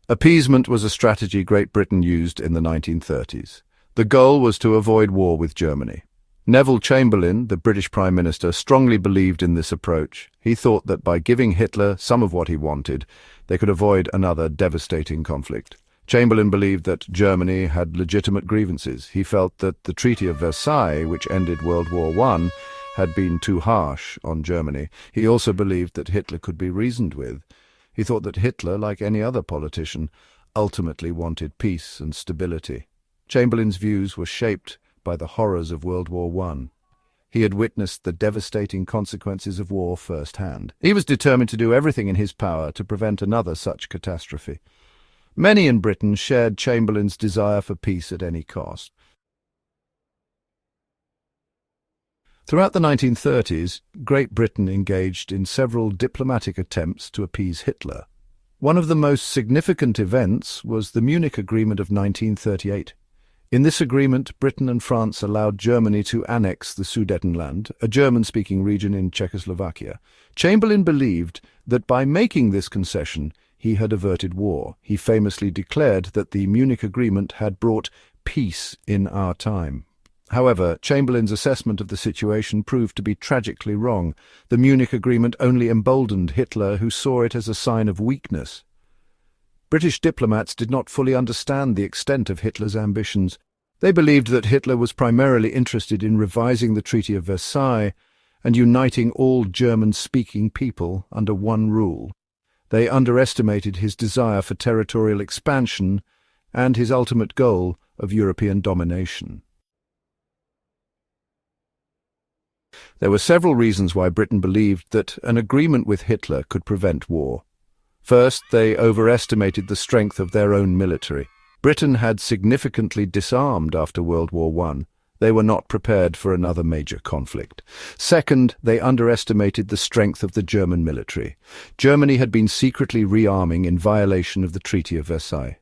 Appeasement was a strategy Great Britain used in the 1930s. The goal was to avoid war with Germany. Neville Chamberlain, the British Prime Minister, strongly believed in this approach. He thought that by giving Hitler some of what he wanted, they could avoid another devastating conflict. Chamberlain believed that Germany had legitimate grievances. He felt that the Treaty of Versailles, which ended World War I, had been too harsh on Germany. He also believed that Hitler could be reasoned with. He thought that Hitler, like any other politician, ultimately wanted peace and stability. Chamberlain's views were shaped by the horrors of World War I. He had witnessed the devastating consequences of war firsthand. He was determined to do everything in his power to prevent another such catastrophe. Many in Britain shared Chamberlain's desire for peace at any cost. Throughout the 1930s, Great Britain engaged in several diplomatic attempts to appease Hitler. One of the most significant events was the Munich Agreement of 1938. In this agreement, Britain and France allowed Germany to annex the Sudetenland, a German-speaking region in Czechoslovakia. Chamberlain believed that by making this concession, he had averted war. He famously declared that the Munich Agreement had brought peace in our time. However, Chamberlain's assessment of the situation proved to be tragically wrong. The Munich Agreement only emboldened Hitler, who saw it as a sign of weakness. British diplomats did not fully understand the extent of Hitler's ambitions. They believed that Hitler was primarily interested in revising the Treaty of Versailles and uniting all German-speaking people under one rule. They underestimated his desire for territorial expansion and his ultimate goal of European domination. There were several reasons why Britain believed that an agreement with Hitler could prevent war. First, they overestimated the strength of their own military. Britain had significantly disarmed after World War I. They were not prepared for another major conflict. Second, they underestimated the strength of the German military. Germany had been secretly rearming in violation of the Treaty of Versailles.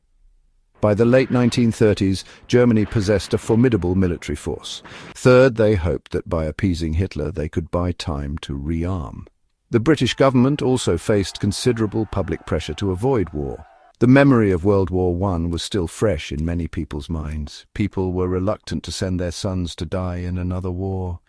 By the late 1930s, Germany possessed a formidable military force. Third, they hoped that by appeasing Hitler they could buy time to rearm. The British government also faced considerable public pressure to avoid war. The memory of World War I was still fresh in many people's minds. People were reluctant to send their sons to die in another war.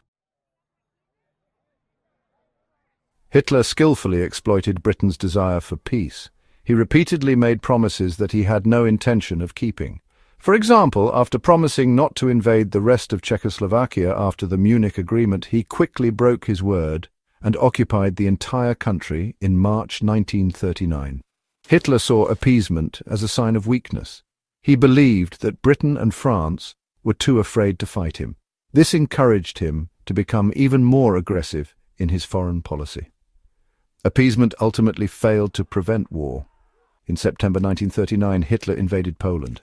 Hitler skillfully exploited Britain's desire for peace. He repeatedly made promises that he had no intention of keeping. For example, after promising not to invade the rest of Czechoslovakia after the Munich Agreement, he quickly broke his word and occupied the entire country in March 1939. Hitler saw appeasement as a sign of weakness. He believed that Britain and France were too afraid to fight him. This encouraged him to become even more aggressive in his foreign policy. Appeasement ultimately failed to prevent war. In September 1939, Hitler invaded Poland,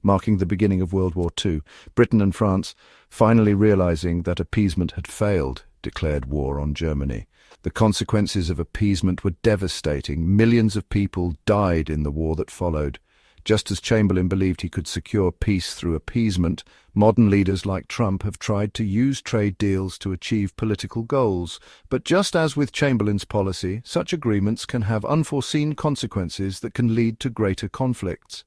marking the beginning of World War II. Britain and France, finally realizing that appeasement had failed, declared war on Germany. The consequences of appeasement were devastating. Millions of people died in the war that followed. Just as Chamberlain believed he could secure peace through appeasement, modern leaders like Trump have tried to use trade deals to achieve political goals. But just as with Chamberlain's policy, such agreements can have unforeseen consequences that can lead to greater conflicts.